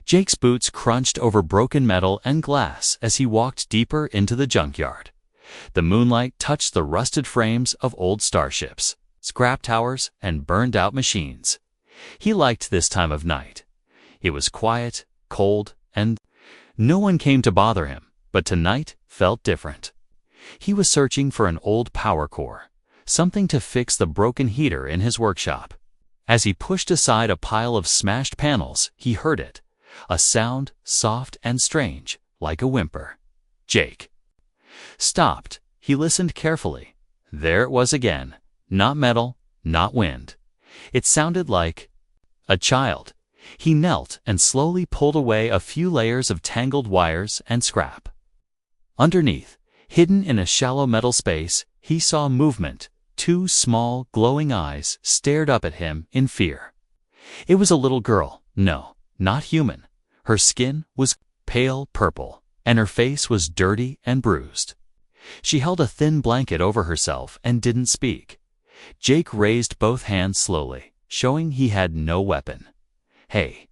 Jake's boots crunched over broken metal and glass as he walked deeper into the junkyard. The moonlight touched the rusted frames of old starships, scrap towers, and burned-out machines. He liked this time of night. It was quiet, cold, and no one came to bother him, but tonight felt different. He was searching for an old power core, something to fix the broken heater in his workshop. As he pushed aside a pile of smashed panels, he heard it, a sound soft and strange, like a whimper. Jake stopped. He listened carefully. There it was again, not metal, not wind. It sounded like a child. He knelt and slowly pulled away a few layers of tangled wires and scrap. Underneath, hidden in a shallow metal space, he saw movement. Two small, glowing eyes stared up at him in fear. It was a little girl. No, not human. Her skin was pale purple, and her face was dirty and bruised. She held a thin blanket over herself and didn't speak. Jake raised both hands slowly, showing he had no weapon. "Hey,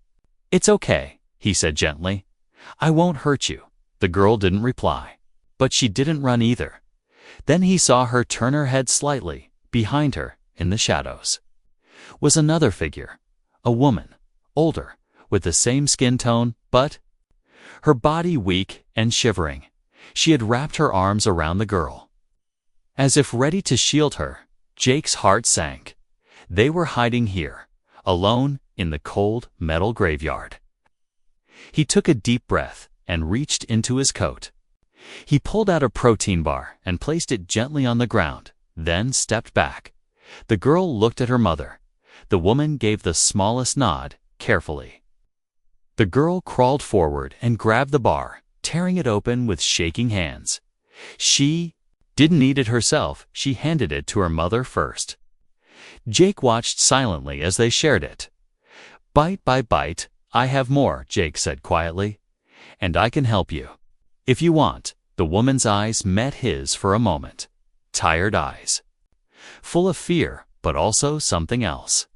it's okay," he said gently. "I won't hurt you." The girl didn't reply, but she didn't run either. Then he saw her turn her head slightly. Behind her, in the shadows, was another figure, a woman, older, with the same skin tone, but her body weak and shivering. She had wrapped her arms around the girl, as if ready to shield her. Jake's heart sank. They were hiding here, alone in the cold metal graveyard. He took a deep breath and reached into his coat. He pulled out a protein bar and placed it gently on the ground, then stepped back. The girl looked at her mother. The woman gave the smallest nod, carefully. The girl crawled forward and grabbed the bar, tearing it open with shaking hands. She didn't eat it herself. She handed it to her mother first. Jake watched silently as they shared it. "Bite by bite, I have more," Jake said quietly. "And I can help you, if you want." The woman's eyes met his for a moment. Tired eyes, full of fear, but also something else.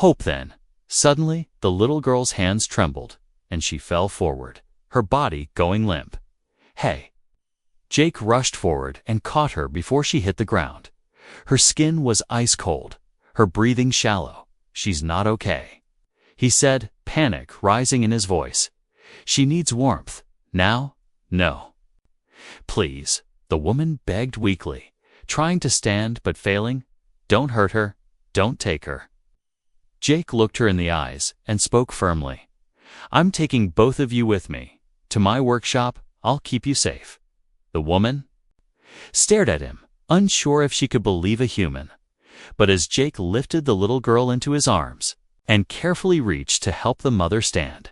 Hope then. Suddenly, the little girl's hands trembled, and she fell forward, her body going limp. "Hey!" Jake rushed forward and caught her before she hit the ground. Her skin was ice cold, her breathing shallow. "She's not okay," he said, panic rising in his voice. "She needs warmth. Now? No. Please," the woman begged weakly, trying to stand but failing. "Don't hurt her. Don't take her." Jake looked her in the eyes and spoke firmly. "I'm taking both of you with me. To my workshop. I'll keep you safe." The woman stared at him, unsure if she could believe a human. But as Jake lifted the little girl into his arms and carefully reached to help the mother stand,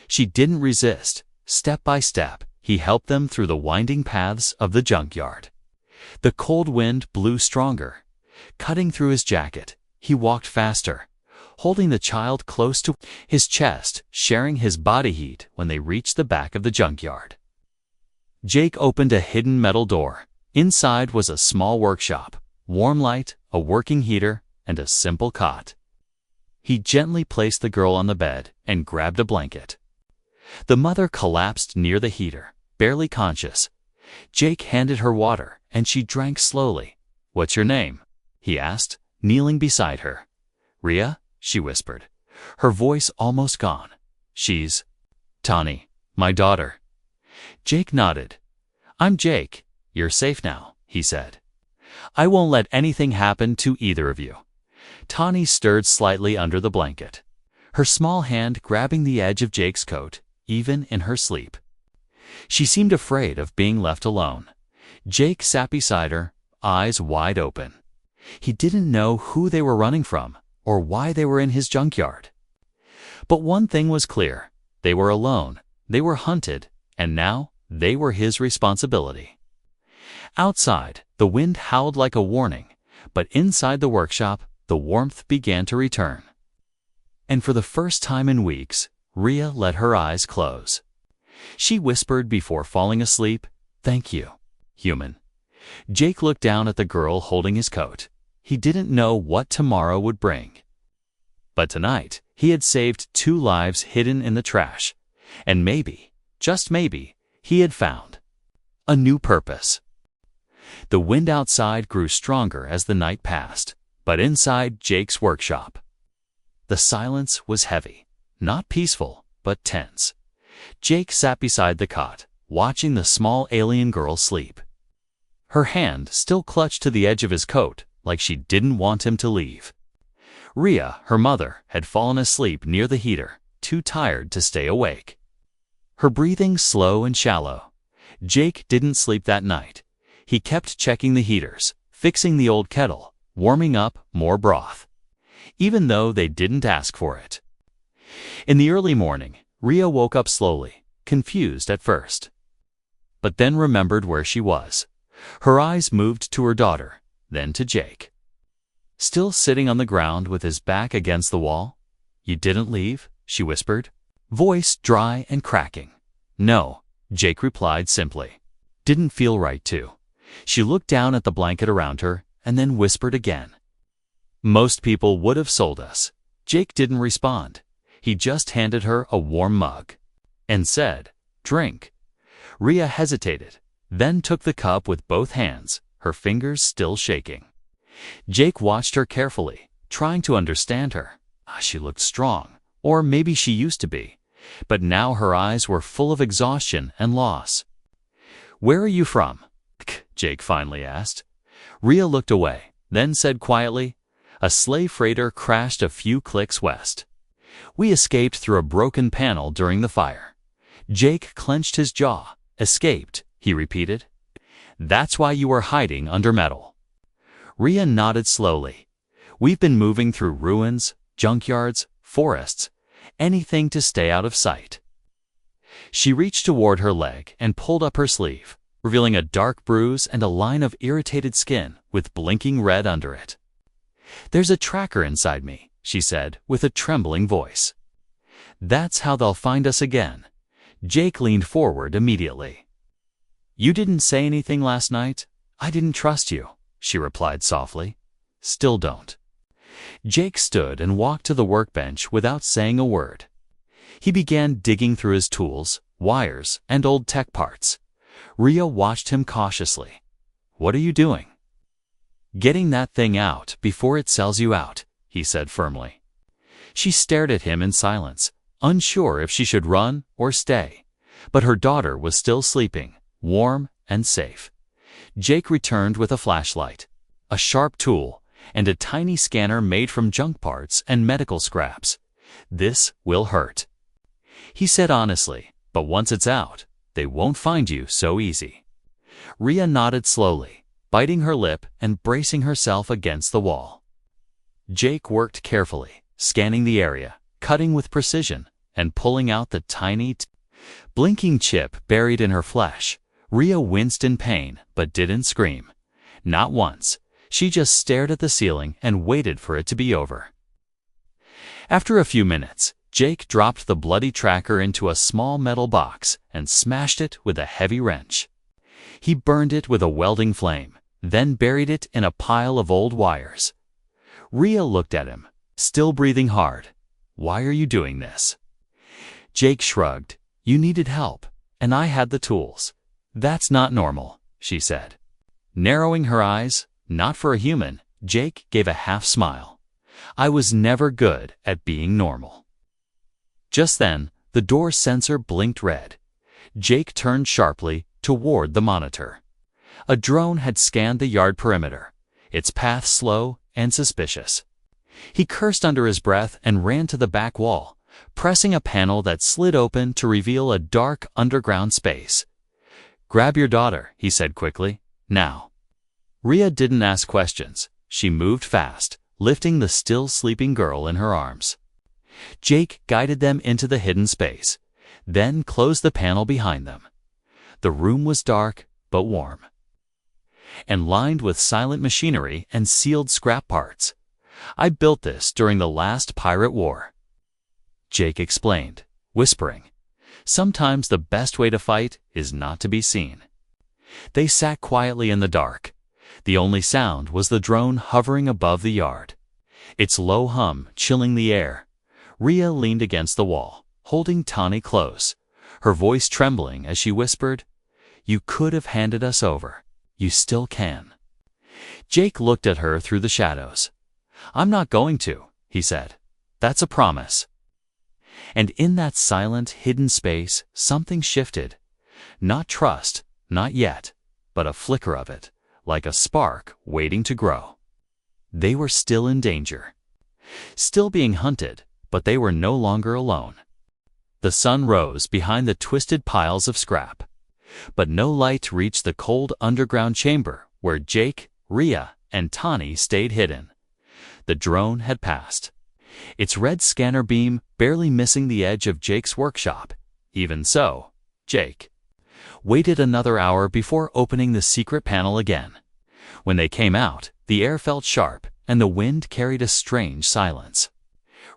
she didn't resist. Step by step, he helped them through the winding paths of the junkyard. The cold wind blew stronger, cutting through his jacket. He walked faster, holding the child close to his chest, sharing his body heat. When they reached the back of the junkyard, Jake opened a hidden metal door. Inside was a small workshop, warm light, a working heater, and a simple cot. He gently placed the girl on the bed and grabbed a blanket. The mother collapsed near the heater, barely conscious. Jake handed her water, and she drank slowly. "What's your name?" he asked, kneeling beside her. "Rhea," she whispered, her voice almost gone. "She's Tani, my daughter." Jake nodded. "I'm Jake. You're safe now," he said. "I won't let anything happen to either of you." Tani stirred slightly under the blanket, her small hand grabbing the edge of Jake's coat, even in her sleep. She seemed afraid of being left alone. Jake sat beside her, eyes wide open. He didn't know who they were running from or why they were in his junkyard. But one thing was clear. They were alone, they were hunted, and now they were his responsibility. Outside, the wind howled like a warning, but inside the workshop, the warmth began to return. And for the first time in weeks, Rhea let her eyes close. She whispered before falling asleep, "Thank you, human." Jake looked down at the girl holding his coat. He didn't know what tomorrow would bring. But tonight, he had saved 2 lives hidden in the trash. And maybe, just maybe, he had found a new purpose. The wind outside grew stronger as the night passed, but inside Jake's workshop, the silence was heavy, not peaceful, but tense. Jake sat beside the cot, watching the small alien girl sleep. Her hand still clutched to the edge of his coat, like she didn't want him to leave. Rhea, her mother, had fallen asleep near the heater, too tired to stay awake. Her breathing slow and shallow. Jake didn't sleep that night. He kept checking the heaters, fixing the old kettle, warming up more broth, even though they didn't ask for it. In the early morning, Rhea woke up slowly, confused at first, but then remembered where she was. Her eyes moved to her daughter, then to Jake, still sitting on the ground with his back against the wall. "You didn't leave?" she whispered, voice dry and cracking. "No," Jake replied simply. "Didn't feel right to." She looked down at the blanket around her and then whispered again. "Most people would have sold us." Jake didn't respond. He just handed her a warm mug and said, "Drink." Rhea hesitated, then took the cup with both hands, her fingers still shaking. Jake watched her carefully, trying to understand her. She looked strong, or maybe she used to be, but now her eyes were full of exhaustion and loss. "Where are you from?" Jake finally asked. Rhea looked away, then said quietly, "A slave freighter crashed a few clicks west. We escaped through a broken panel during the fire." Jake clenched his jaw. "Escaped," he repeated. "That's why you were hiding under metal." Rhea nodded slowly. "We've been moving through ruins, junkyards, forests, anything to stay out of sight." She reached toward her leg and pulled up her sleeve, revealing a dark bruise and a line of irritated skin with blinking red under it. "There's a tracker inside me," she said with a trembling voice. "That's how they'll find us again." Jake leaned forward immediately. "You didn't say anything last night. I didn't trust you," she replied softly. "Still don't." Jake stood and walked to the workbench without saying a word. He began digging through his tools, wires, and old tech parts. Rhea watched him cautiously. "What are you doing?" "Getting that thing out before it sells you out," he said firmly. She stared at him in silence, unsure if she should run or stay. But her daughter was still sleeping, warm and safe. Jake returned with a flashlight, a sharp tool, and a tiny scanner made from junk parts and medical scraps. "This will hurt," he said honestly, "but once it's out, they won't find you so easy." Rhea nodded slowly, biting her lip and bracing herself against the wall. Jake worked carefully, scanning the area, cutting with precision, and pulling out the tiny, blinking chip buried in her flesh. Rhea winced in pain, but didn't scream. Not once. She just stared at the ceiling and waited for it to be over. After a few minutes, Jake dropped the bloody tracker into a small metal box and smashed it with a heavy wrench. He burned it with a welding flame, then buried it in a pile of old wires. Rhea looked at him, still breathing hard. "Why are you doing this?" Jake shrugged. "You needed help, and I had the tools." "That's not normal," she said. Narrowing her eyes, not for a human, Jake gave a half smile. "I was never good at being normal." Just then, the door sensor blinked red. Jake turned sharply toward the monitor. A drone had scanned the yard perimeter, its path slow and suspicious. He cursed under his breath and ran to the back wall, pressing a panel that slid open to reveal a dark underground space. "Grab your daughter," he said quickly. "Now." Rhea didn't ask questions. She moved fast, lifting the still sleeping girl in her arms. Jake guided them into the hidden space, then closed the panel behind them. The room was dark but warm, and lined with silent machinery and sealed scrap parts. "I built this during the last pirate war," Jake explained, whispering. "Sometimes the best way to fight is not to be seen." They sat quietly in the dark. The only sound was the drone hovering above the yard. its low hum chilling the air. Rhea leaned against the wall, holding Tani close, her voice trembling as she whispered, "You could have handed us over. You still can." Jake looked at her through the shadows. "I'm not going to," he said. "That's a promise." And in that silent, hidden space, something shifted. Not trust, not yet, but a flicker of it, like a spark waiting to grow. They were still in danger. Still being hunted, but they were no longer alone. The sun rose behind the twisted piles of scrap, but no light reached the cold underground chamber where Jake, Rhea, and Tani stayed hidden. The drone had passed, its red scanner beam barely missing the edge of Jake's workshop. Even so, Jake waited another hour before opening the secret panel again. When they came out, the air felt sharp, and the wind carried a strange silence.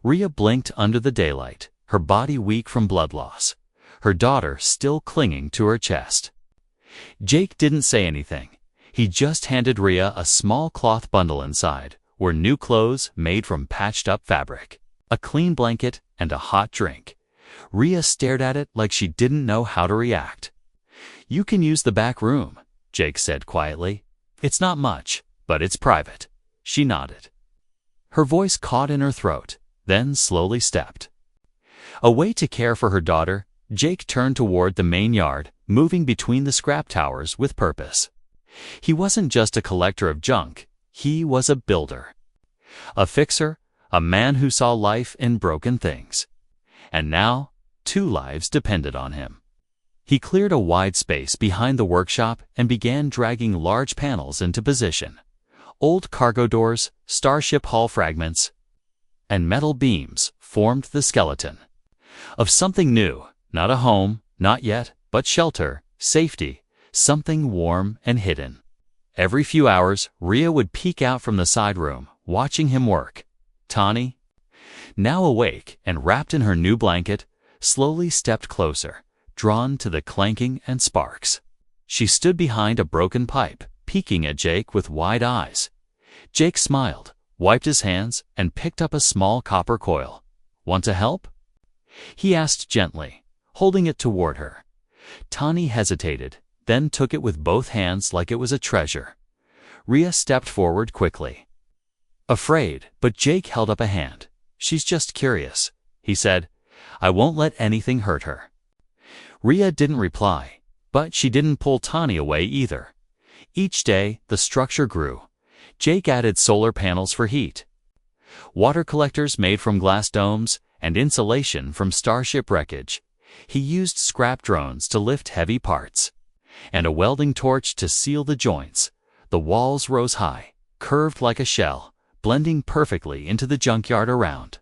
Rhea blinked under the daylight, her body weak from blood loss, her daughter still clinging to her chest. Jake didn't say anything. He just handed Rhea a small cloth bundle. Inside were new clothes made from patched-up fabric, a clean blanket, and a hot drink. Rhea stared at it like she didn't know how to react. "You can use the back room," Jake said quietly. "It's not much, but it's private." She nodded. Her voice caught in her throat, then slowly stepped away to care for her daughter. Jake turned toward the main yard, moving between the scrap towers with purpose. He wasn't just a collector of junk, he was a builder. A fixer, a man who saw life in broken things. And now, 2 lives depended on him. He cleared a wide space behind the workshop and began dragging large panels into position. Old cargo doors, starship hull fragments, and metal beams formed the skeleton of something new. Not a home, not yet, but shelter, safety, something warm and hidden. Every few hours, Rhea would peek out from the side room, watching him work. Tani, now awake and wrapped in her new blanket, slowly stepped closer, drawn to the clanking and sparks. She stood behind a broken pipe, peeking at Jake with wide eyes. Jake smiled, wiped his hands, and picked up a small copper coil. "Want to help?" he asked gently, holding it toward her. Tani hesitated, then took it with both hands like it was a treasure. Rhea stepped forward quickly, afraid, but Jake held up a hand. "She's just curious," he said. "I won't let anything hurt her." Rhea didn't reply, but she didn't pull Tani away either. Each day, the structure grew. Jake added solar panels for heat, water collectors made from glass domes, and insulation from starship wreckage. He used scrap drones to lift heavy parts, and a welding torch to seal the joints. The walls rose high, curved like a shell, blending perfectly into the junkyard around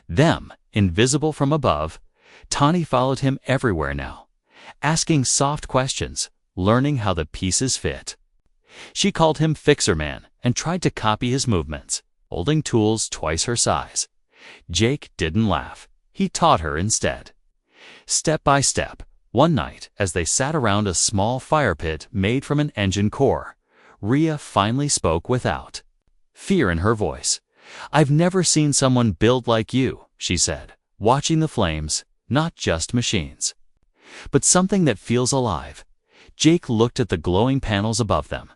them. Invisible from above, Tani followed him everywhere now, asking soft questions, learning how the pieces fit. She called him Fixer Man and tried to copy his movements, holding tools twice her size. Jake didn't laugh. He taught her instead. Step by step, one night, as they sat around a small fire pit made from an engine core, Rhea finally spoke without fear in her voice. "I've never seen someone build like you," she said, watching the flames, "not just machines, but something that feels alive." Jake looked at the glowing panels above them.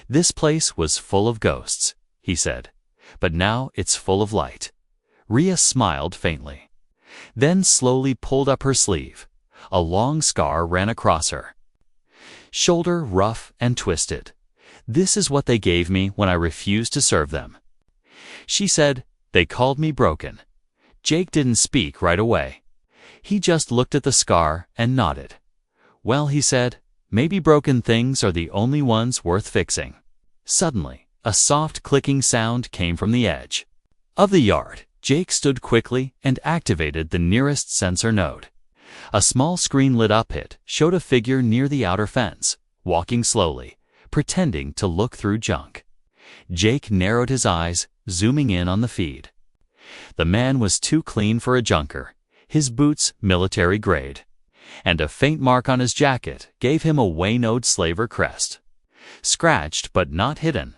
"This place was full of ghosts," he said, "but now it's full of light." Rhea smiled faintly, then slowly pulled up her sleeve. A long scar ran across her shoulder, rough and twisted. "This is what they gave me when I refused to serve them," she said. "They called me broken." Jake didn't speak right away. He just looked at the scar and nodded. "Well," he said, "maybe broken things are the only ones worth fixing." Suddenly, a soft clicking sound came from the edge of the yard. Jake stood quickly and activated the nearest sensor node. A small screen lit up. It showed a figure near the outer fence, walking slowly, pretending to look through junk. Jake narrowed his eyes, zooming in on the feed. The man was too clean for a junker, his boots military grade, and a faint mark on his jacket gave him a Waynode slaver crest. Scratched but not hidden.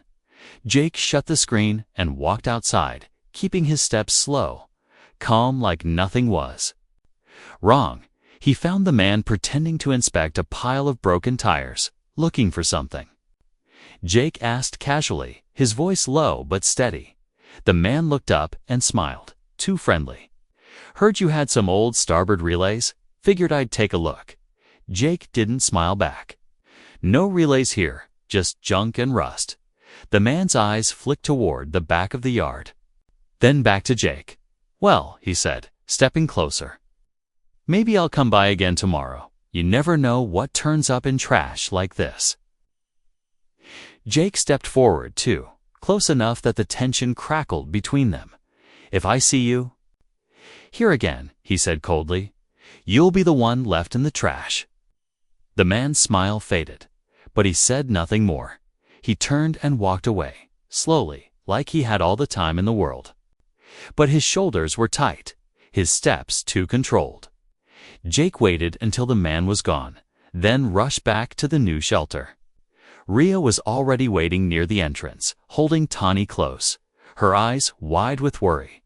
Jake shut the screen and walked outside, keeping his steps slow, calm like nothing was wrong. He found the man pretending to inspect a pile of broken tires, looking for something. Jake asked casually, his voice low but steady. The man looked up and smiled, too friendly. "Heard you had some old starboard relays. Figured I'd take a look." Jake didn't smile back. "No relays here, just junk and rust." The man's eyes flicked toward the back of the yard. Then back to Jake. "Well," he said, stepping closer. "Maybe I'll come by again tomorrow. You never know what turns up in trash like this." Jake stepped forward, too, close enough that the tension crackled between them. "If I see you here again," he said coldly, "you'll be the one left in the trash." The man's smile faded, but he said nothing more. He turned and walked away, slowly, like he had all the time in the world. But his shoulders were tight, his steps too controlled. Jake waited until the man was gone, then rushed back to the new shelter. Rhea was already waiting near the entrance, holding Tani close, her eyes wide with worry.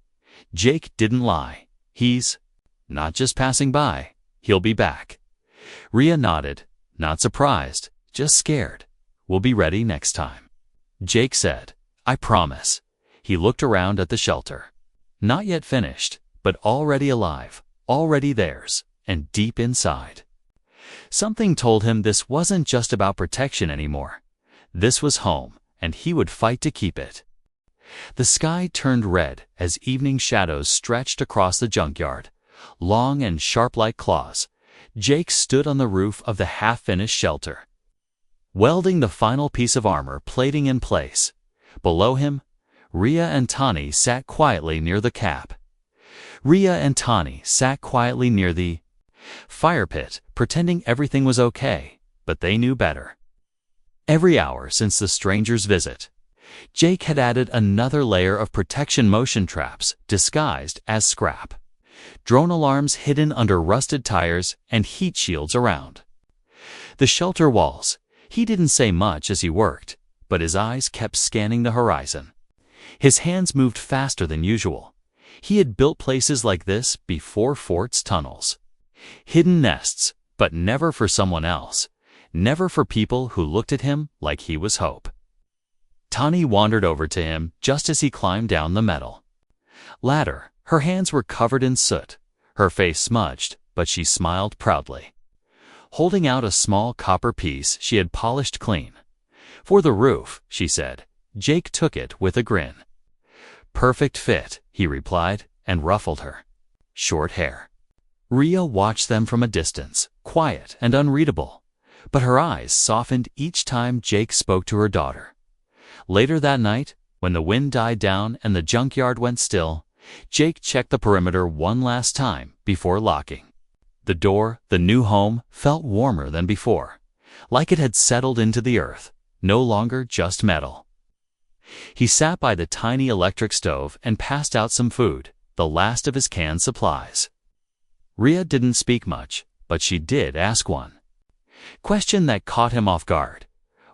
Jake didn't lie. "He's not just passing by. He'll be back." Rhea nodded, not surprised, just scared. "We'll be ready next time." Jake said, "I promise." He looked around at the shelter. Not yet finished, but already alive, already theirs, and deep inside. Something told him this wasn't just about protection anymore. This was home, and he would fight to keep it. The sky turned red as evening shadows stretched across the junkyard, long and sharp like claws. Jake stood on the roof of the half-finished shelter, welding the final piece of armor plating in place. Below him, Rhea and Tani sat quietly near the cap. Rhea and Tani sat quietly near the fire pit, pretending everything was okay, but they knew better. Every hour since the stranger's visit, Jake had added another layer of protection motion traps disguised as scrap. Drone alarms hidden under rusted tires and heat shields around the shelter walls. He didn't say much as he worked, but his eyes kept scanning the horizon. His hands moved faster than usual. He had built places like this before: forts, tunnels, hidden nests, but never for someone else, never for people who looked at him like he was hope. Tani wandered over to him just as he climbed down the metal ladder. Her hands were covered in soot, her face smudged, but she smiled proudly, holding out a small copper piece she had polished clean. "For the roof," she said. Jake took it with a grin. "Perfect fit," he replied, and ruffled her short hair. Rhea watched them from a distance, quiet and unreadable, but her eyes softened each time Jake spoke to her daughter. Later that night, when the wind died down and the junkyard went still, Jake checked the perimeter one last time before locking the door. The new home felt warmer than before, like it had settled into the earth, no longer just metal. He sat by the tiny electric stove and passed out some food, the last of his canned supplies. Rhea didn't speak much, but she did ask one question that caught him off guard.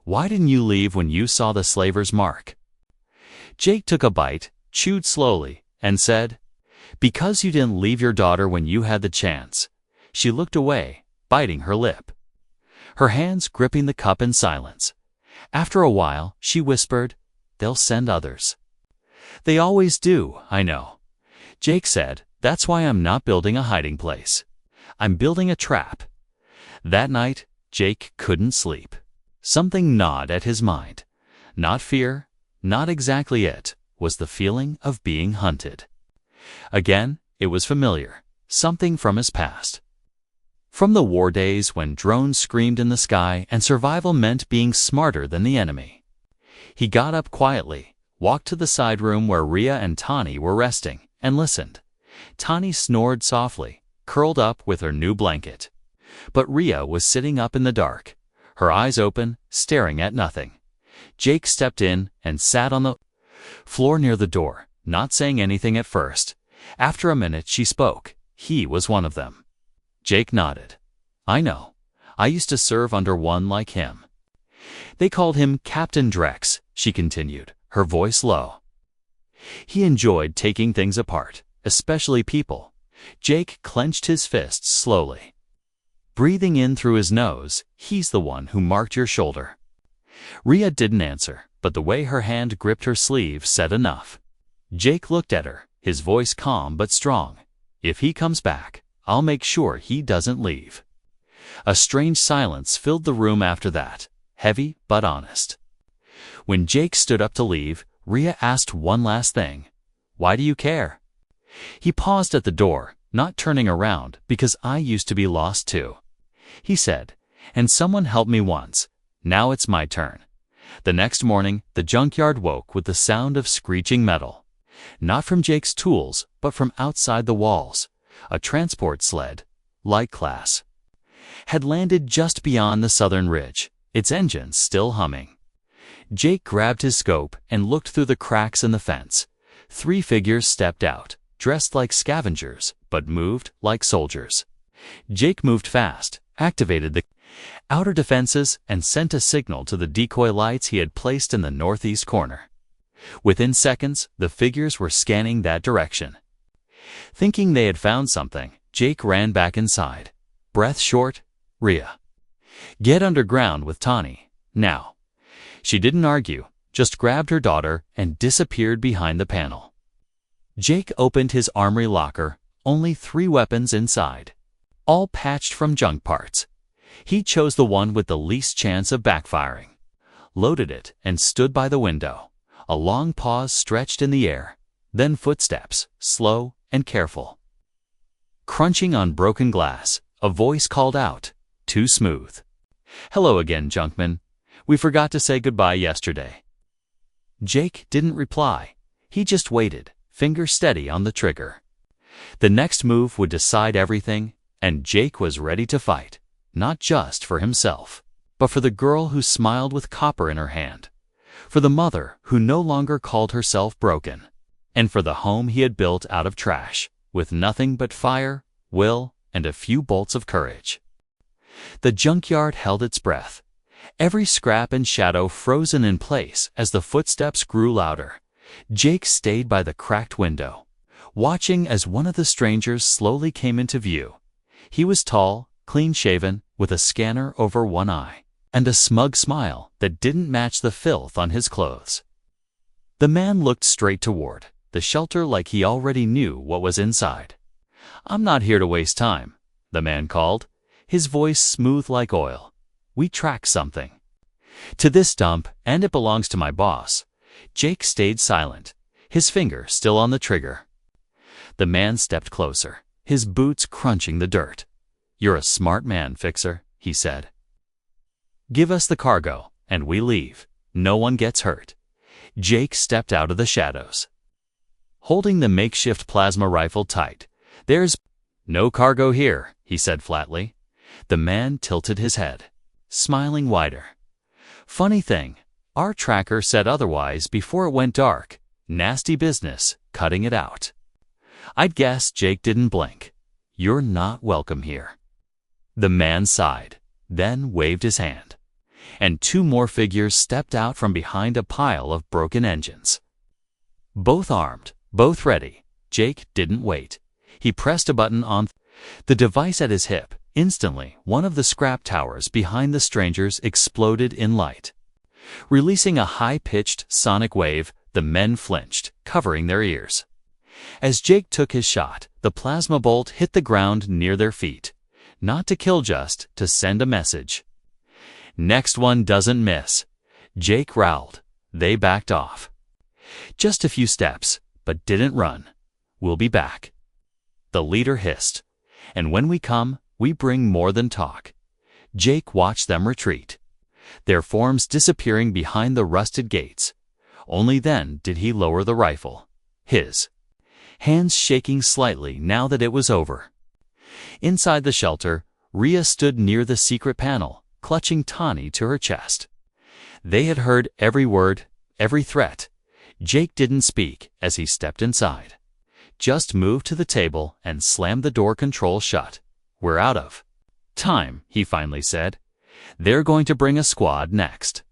"Why didn't you leave when you saw the slaver's mark?" Jake took a bite, chewed slowly, and said, "Because you didn't leave your daughter when you had the chance." She looked away, biting her lip, her hands gripping the cup in silence. After a while, she whispered, "They'll send others." "They always do, I know." Jake said, "That's why I'm not building a hiding place. I'm building a trap." That night, Jake couldn't sleep. Something gnawed at his mind. Not fear, not exactly it, was the feeling of being hunted. Again, it was familiar, something from his past. From the war days when drones screamed in the sky and survival meant being smarter than the enemy. He got up quietly, walked to the side room where Rhea and Tani were resting, and listened. Tani snored softly, curled up with her new blanket. But Rhea was sitting up in the dark, her eyes open, staring at nothing. Jake stepped in and sat on the floor near the door, not saying anything at first. After a minute she spoke. He was one of them. Jake nodded. "I know. I used to serve under one like him." They called him Captain Drex, she continued, her voice low. He enjoyed taking things apart, especially people. Jake clenched his fists slowly. Breathing in through his nose, he's the one who marked your shoulder. Rhea didn't answer, but the way her hand gripped her sleeve said enough. Jake looked at her, his voice calm but strong. If he comes back, I'll make sure he doesn't leave. A strange silence filled the room after that, heavy but honest. When Jake stood up to leave, Rhea asked one last thing. Why do you care? He paused at the door, not turning around, because I used to be lost too. He said, and someone helped me once. Now it's my turn. The next morning, the junkyard woke with the sound of screeching metal. Not from Jake's tools, but from outside the walls. A transport sled, light class, had landed just beyond the southern ridge, its engines still humming. Jake grabbed his scope and looked through the cracks in the fence. 3 figures stepped out, dressed like scavengers, but moved like soldiers. Jake moved fast, activated the outer defenses, and sent a signal to the decoy lights he had placed in the northeast corner. Within seconds, the figures were scanning that direction. Thinking they had found something, Jake ran back inside. Breath short, Rhea. Get underground with Tani, now. She didn't argue, just grabbed her daughter and disappeared behind the panel. Jake opened his armory locker, only 3 weapons inside, all patched from junk parts. He chose the one with the least chance of backfiring, loaded it, and stood by the window. A long pause stretched in the air, then footsteps, slow and careful. Crunching on broken glass, a voice called out, too smooth. Hello again, Junkman. We forgot to say goodbye yesterday. Jake didn't reply. He just waited, finger steady on the trigger. The next move would decide everything, and Jake was ready to fight, not just for himself, but for the girl who smiled with copper in her hand, for the mother who no longer called herself broken, and for the home he had built out of trash, with nothing but fire, will, and a few bolts of courage. The junkyard held its breath, every scrap and shadow frozen in place as the footsteps grew louder. Jake stayed by the cracked window, watching as one of the strangers slowly came into view. He was tall, clean-shaven, with a scanner over one eye, and a smug smile that didn't match the filth on his clothes. The man looked straight toward the shelter like he already knew what was inside. I'm not here to waste time, the man called, his voice smooth like oil. We tracked something to this dump, and it belongs to my boss. Jake stayed silent, his finger still on the trigger. The man stepped closer, his boots crunching the dirt. You're a smart man, Fixer, he said. Give us the cargo, and we leave. No one gets hurt. Jake stepped out of the shadows, holding the makeshift plasma rifle tight. There's no cargo here, he said flatly. The man tilted his head, smiling wider. Funny thing, our tracker said otherwise before it went dark. Nasty business, cutting it out. I'd guess Jake didn't blink. You're not welcome here. The man sighed, then waved his hand, and 2 more figures stepped out from behind a pile of broken engines. Both armed, both ready. Jake didn't wait. He pressed a button on the device at his hip. Instantly, one of the scrap towers behind the strangers exploded in light. Releasing a high-pitched sonic wave, the men flinched, covering their ears. As Jake took his shot, the plasma bolt hit the ground near their feet. Not to kill, just to send a message. Next one doesn't miss. Jake growled. They backed off. Just a few steps, but didn't run. We'll be back, the leader hissed. And when we come, we bring more than talk. Jake watched them retreat, their forms disappearing behind the rusted gates. Only then did he lower the rifle, his hands shaking slightly now that it was over. Inside the shelter, Rhea stood near the secret panel, clutching Tani to her chest. They had heard every word, every threat. Jake didn't speak as he stepped inside, just moved to the table and slammed the door control shut. We're out of time, he finally said. They're going to bring a squad next.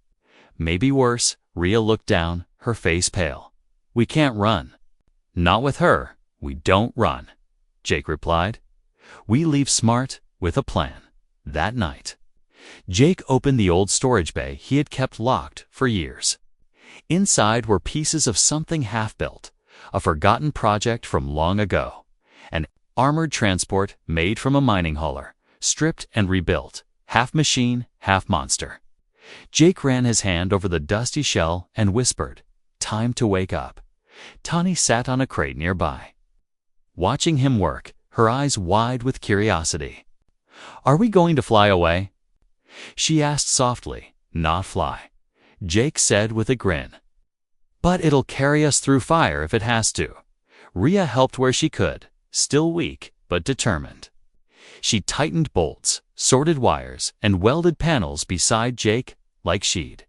Maybe worse. Rhea looked down, her face pale. We can't run. Not with her. We don't run, Jake replied. We leave smart, with a plan. That night, Jake opened the old storage bay he had kept locked for years. Inside were pieces of something half-built, a forgotten project from long ago. An armored transport made from a mining hauler, stripped and rebuilt, half machine, half monster. Jake ran his hand over the dusty shell and whispered, "Time to wake up." Tani sat on a crate nearby, watching him work, her eyes wide with curiosity. "Are we going to fly away?" she asked softly. "Not fly," Jake said with a grin. "But it'll carry us through fire if it has to." Rhea helped where she could, still weak but determined. She tightened bolts, sorted wires, and welded panels beside Jake like she'd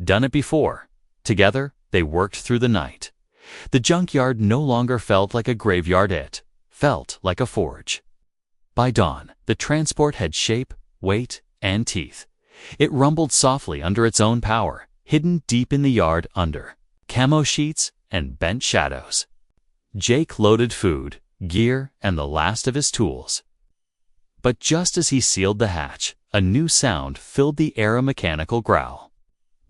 done it before. Together, they worked through the night. The junkyard no longer felt like a graveyard, it felt like a forge. By dawn, the transport had shape, weight, and teeth. It rumbled softly under its own power, hidden deep in the yard under camo sheets and bent shadows. Jake loaded food, gear, and the last of his tools. But just as he sealed the hatch, a new sound filled the air, a mechanical growl.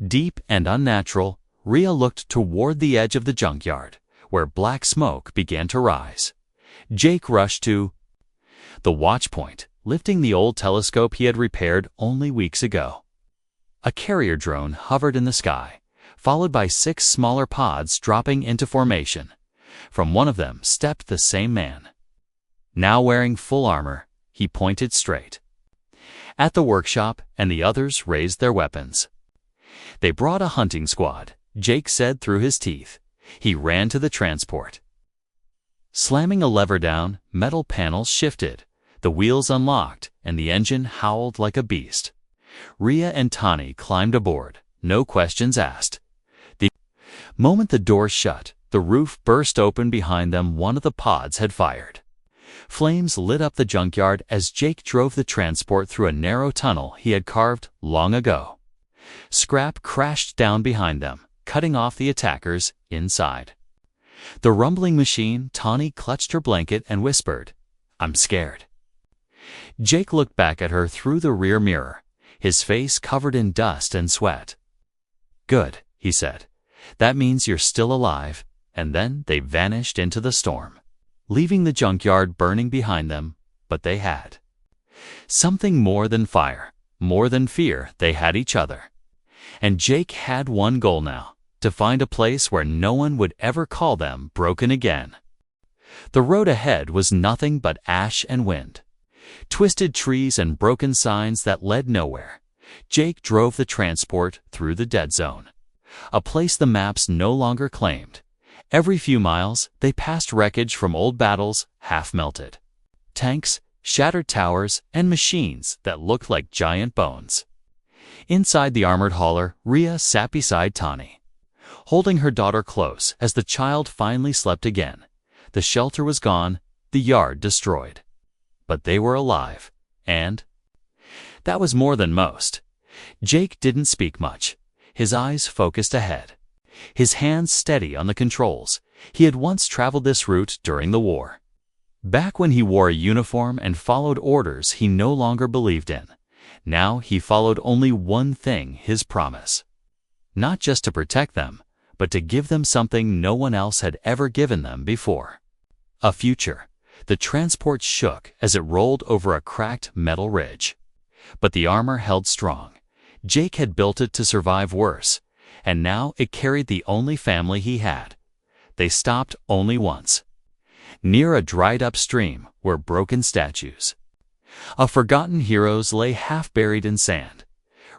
Deep and unnatural, Rhea looked toward the edge of the junkyard, where black smoke began to rise. Jake rushed to the watch point, lifting the old telescope he had repaired only weeks ago. A carrier drone hovered in the sky, followed by 6 smaller pods dropping into formation. From one of them stepped the same man. Now wearing full armor, he pointed straight at the workshop, and the others raised their weapons. "They brought a hunting squad," Jake said through his teeth. He ran to the transport. Slamming a lever down, metal panels shifted, the wheels unlocked, and the engine howled like a beast. Rhea and Tani climbed aboard, no questions asked. The moment the door shut, the roof burst open behind them. One of the pods had fired. Flames lit up the junkyard as Jake drove the transport through a narrow tunnel he had carved long ago. Scrap crashed down behind them, cutting off the attackers inside. The rumbling machine, Tani clutched her blanket and whispered, "I'm scared." Jake looked back at her through the rear mirror, his face covered in dust and sweat. "Good," he said. "That means you're still alive." And then they vanished into the storm, leaving the junkyard burning behind them. But they had something more than fire, more than fear. They had each other. And Jake had one goal now, to find a place where no one would ever call them broken again. The road ahead was nothing but ash and wind, twisted trees and broken signs that led nowhere. Jake drove the transport through the dead zone, a place the maps no longer claimed. Every few miles, they passed wreckage from old battles, half melted tanks, shattered towers, and machines that looked like giant bones. Inside the armored hauler, Rhea sat beside Tani, holding her daughter close as the child finally slept again. The shelter was gone, the yard destroyed. But they were alive, and that was more than most. Jake didn't speak much, his eyes focused ahead, his hands steady on the controls. He had once traveled this route during the war, back when he wore a uniform and followed orders he no longer believed in. Now he followed only one thing, his promise. Not just to protect them, but to give them something no one else had ever given them before. A future. The transport shook as it rolled over a cracked metal ridge. But the armor held strong. Jake had built it to survive worse, and now it carried the only family he had. They stopped only once, near a dried-up stream where broken statues of forgotten heroes lay half-buried in sand.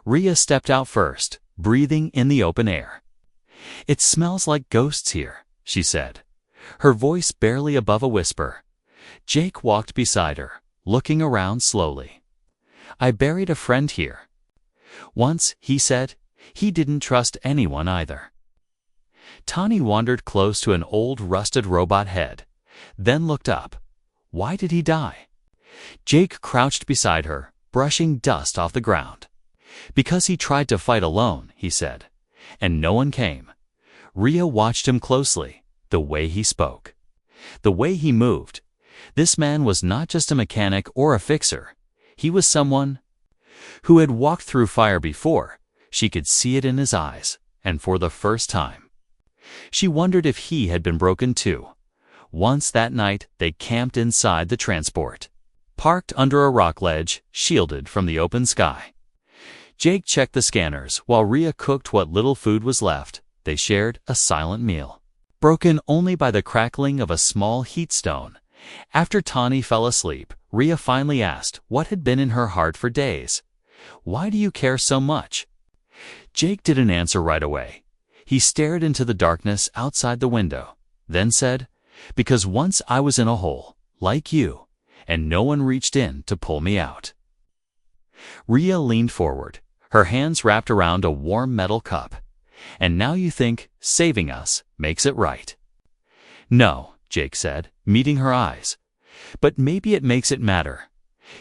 Rhea stepped out first, breathing in the open air. "It smells like ghosts here," she said, her voice barely above a whisper. Jake walked beside her, looking around slowly. "I buried a friend here once," he said. He didn't trust anyone either. Tani wandered close to an old rusted robot head, then looked up. Why did he die? Jake crouched beside her, brushing dust off the ground. "Because he tried to fight alone," he said, "and no one came." Rhea watched him closely, the way he spoke, the way he moved. This man was not just a mechanic or a fixer. He was someone who had walked through fire before. She could see it in his eyes, and for the first time, she wondered if he had been broken too. Once that night, they camped inside the transport, parked under a rock ledge, shielded from the open sky. Jake checked the scanners while Rhea cooked what little food was left. They shared a silent meal, broken only by the crackling of a small heat stone. After Tani fell asleep, Rhea finally asked what had been in her heart for days. "Why do you care so much?" Jake didn't answer right away. He stared into the darkness outside the window, then said, "Because once I was in a hole, like you, and no one reached in to pull me out." Rhea leaned forward, her hands wrapped around a warm metal cup. "And now you think saving us makes it right?" "No," Jake said, meeting her eyes. "But maybe it makes it matter."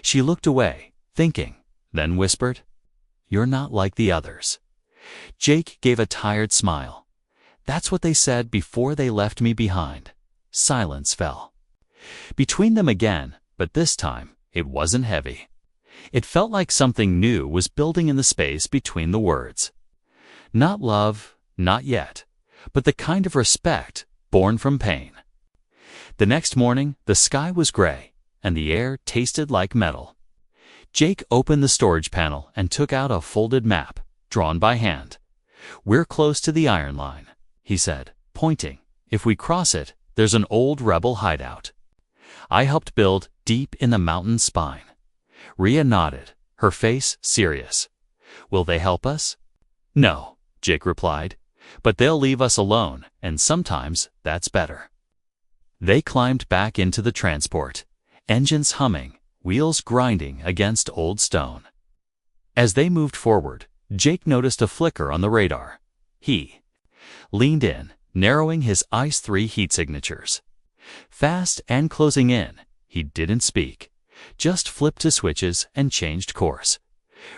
She looked away, thinking, then whispered, "You're not like the others." Jake gave a tired smile. "That's what they said before they left me behind." Silence fell between them again, but this time it wasn't heavy. It felt like something new was building in the space between the words. Not love, not yet, but the kind of respect born from pain. The next morning, the sky was gray, and the air tasted like metal. Jake opened the storage panel and took out a folded map, drawn by hand. "We're close to the Iron Line," he said, pointing. "If we cross it, there's an old rebel hideout I helped build deep in the mountain spine." Rhea nodded, her face serious. "Will they help us?" "No," Jake replied, "but they'll leave us alone, and sometimes that's better." They climbed back into the transport, engines humming, wheels grinding against old stone. As they moved forward, Jake noticed a flicker on the radar. He leaned in, narrowing his ICE-3 heat signatures. Fast and closing in, he didn't speak, just flipped to switches and changed course.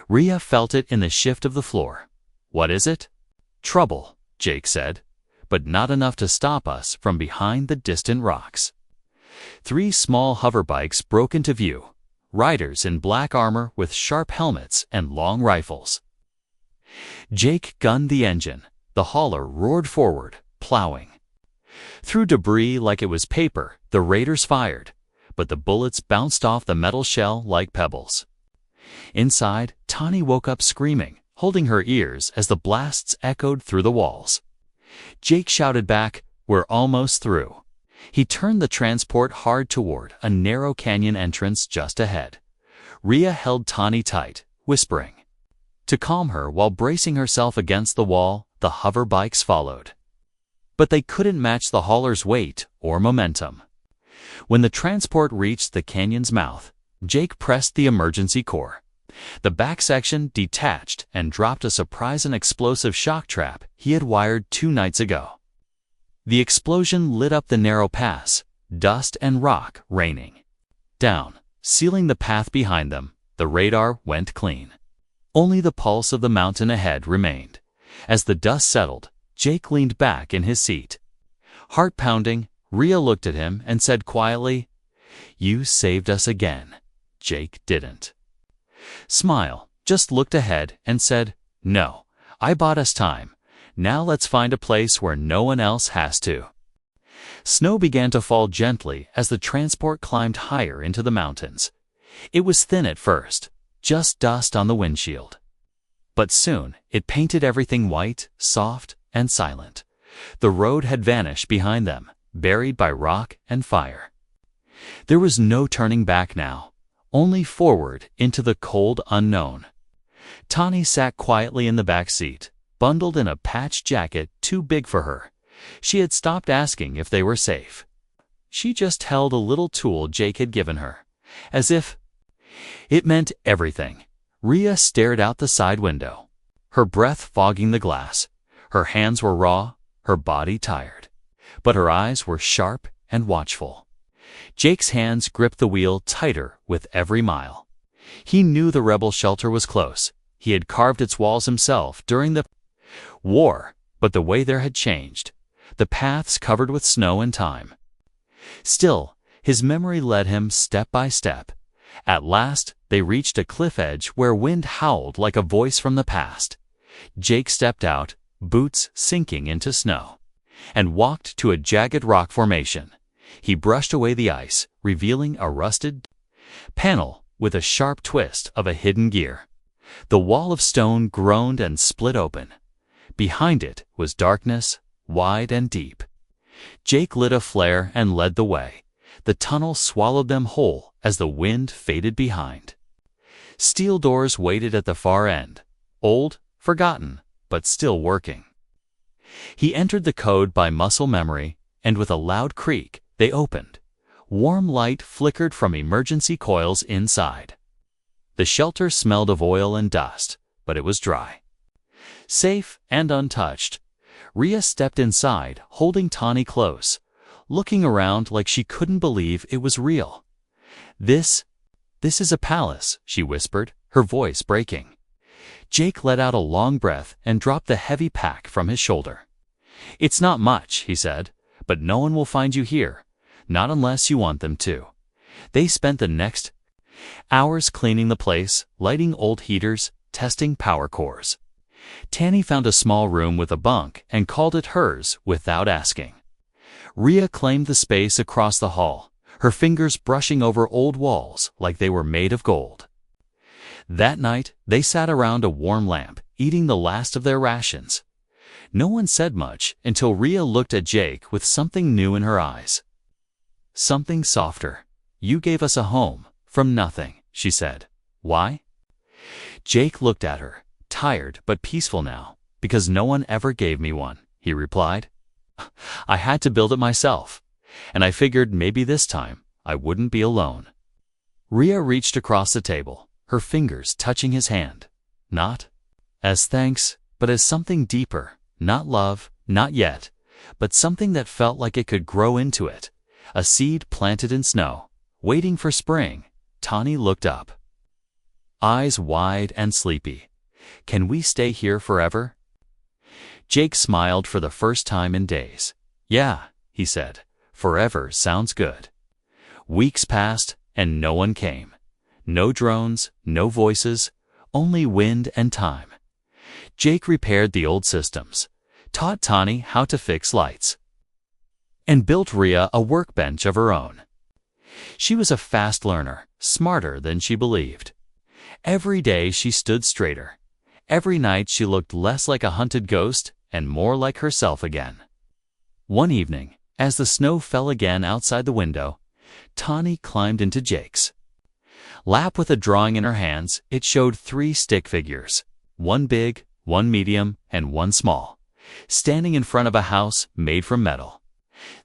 Rhea felt it in the shift of the floor. "What is it?" "Trouble," Jake said, "but not enough to stop us from behind the distant rocks." 3 small hover bikes broke into view, riders in black armor with sharp helmets and long rifles. Jake gunned the engine. The hauler roared forward, plowing through debris like it was paper. The raiders fired, but the bullets bounced off the metal shell like pebbles. Inside, Tani woke up screaming, holding her ears as the blasts echoed through the walls. Jake shouted back, "We're almost through." He turned the transport hard toward a narrow canyon entrance just ahead. Rhea held Tani tight, whispering to calm her while bracing herself against the wall. The hover bikes followed, but they couldn't match the hauler's weight or momentum. When the transport reached the canyon's mouth, Jake pressed the emergency core. The back section detached and dropped a surprise and explosive shock trap he had wired 2 nights ago. The explosion lit up the narrow pass, dust and rock raining down, sealing the path behind them. The radar went clean. Only the pulse of the mountain ahead remained. As the dust settled, Jake leaned back in his seat. Heart pounding, Rhea looked at him and said quietly, "You saved us again." Jake didn't smile, just looked ahead and said, "No, I bought us time. Now let's find a place where no one else has to." Snow began to fall gently as the transport climbed higher into the mountains. It was thin at first, just dust on the windshield. But soon, it painted everything white, soft, and silent. The road had vanished behind them, buried by rock and fire. There was no turning back now, only forward into the cold unknown. Tani sat quietly in the back seat, bundled in a patched jacket too big for her. She had stopped asking if they were safe. She just held a little tool Jake had given her, as if it meant everything. Rhea stared out the side window, her breath fogging the glass. Her hands were raw, her body tired, but her eyes were sharp and watchful. Jake's hands gripped the wheel tighter with every mile. He knew the rebel shelter was close. He had carved its walls himself during the war, but the way there had changed. The paths covered with snow and time. Still, his memory led him step by step. At last, they reached a cliff edge where wind howled like a voice from the past. Jake stepped out, boots sinking into snow, and walked to a jagged rock formation. He brushed away the ice, revealing a rusted panel with a sharp twist of a hidden gear. The wall of stone groaned and split open. Behind it was darkness, wide and deep. Jake lit a flare and led the way. The tunnel swallowed them whole as the wind faded behind. Steel doors waited at the far end, old, forgotten, but still working. He entered the code by muscle memory, and with a loud creak, they opened. Warm light flickered from emergency coils inside. The shelter smelled of oil and dust, but it was dry. Safe and untouched, Rhea stepped inside, holding Tawny close, looking around like she couldn't believe it was real. This is a palace," she whispered, her voice breaking. Jake let out a long breath and dropped the heavy pack from his shoulder. "It's not much," he said, "but no one will find you here, not unless you want them to." They spent the next hours cleaning the place, lighting old heaters, testing power cores. Tanny found a small room with a bunk and called it hers without asking. Rhea claimed the space across the hall, her fingers brushing over old walls like they were made of gold. That night, they sat around a warm lamp, eating the last of their rations. No one said much until Rhea looked at Jake with something new in her eyes. "Something softer. You gave us a home, from nothing," she said. "Why?" Jake looked at her, tired but peaceful now. "Because no one ever gave me one," he replied. "I had to build it myself, and I figured maybe this time I wouldn't be alone." Rhea reached across the table, her fingers touching his hand. "Not as thanks, but as something deeper. Not love, not yet, but something that felt like it could grow into it. A seed planted in snow, waiting for spring." Tawny looked up, eyes wide and sleepy. "Can we stay here forever?" Jake smiled for the first time in days. "Yeah," he said, "forever sounds good." Weeks passed, and no one came. No drones, no voices, only wind and time. Jake repaired the old systems, taught Tawny how to fix lights, and built Rhea a workbench of her own. She was a fast learner, smarter than she believed. Every day she stood straighter. Every night she looked less like a hunted ghost and more like herself again. One evening, as the snow fell again outside the window, Tawny climbed into Jake's lap with a drawing in her hands. It showed 3 stick figures, one big, one medium, and one small, standing in front of a house made from metal.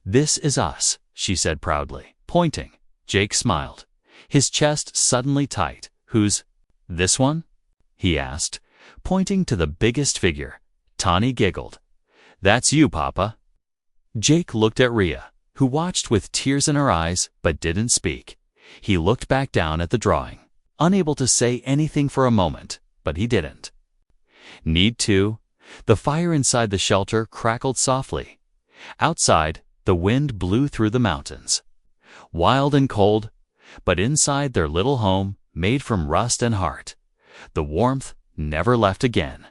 "This is us," she said proudly, pointing. Jake smiled, his chest suddenly tight. "Who's this one?" he asked, pointing to the biggest figure. Tawny giggled. "That's you, Papa." Jake looked at Rhea, who watched with tears in her eyes but didn't speak. He looked back down at the drawing, unable to say anything for a moment, but he didn't need to. The fire inside the shelter crackled softly. Outside, the wind blew through the mountains, wild and cold, but inside their little home, made from rust and heart, the warmth never left again.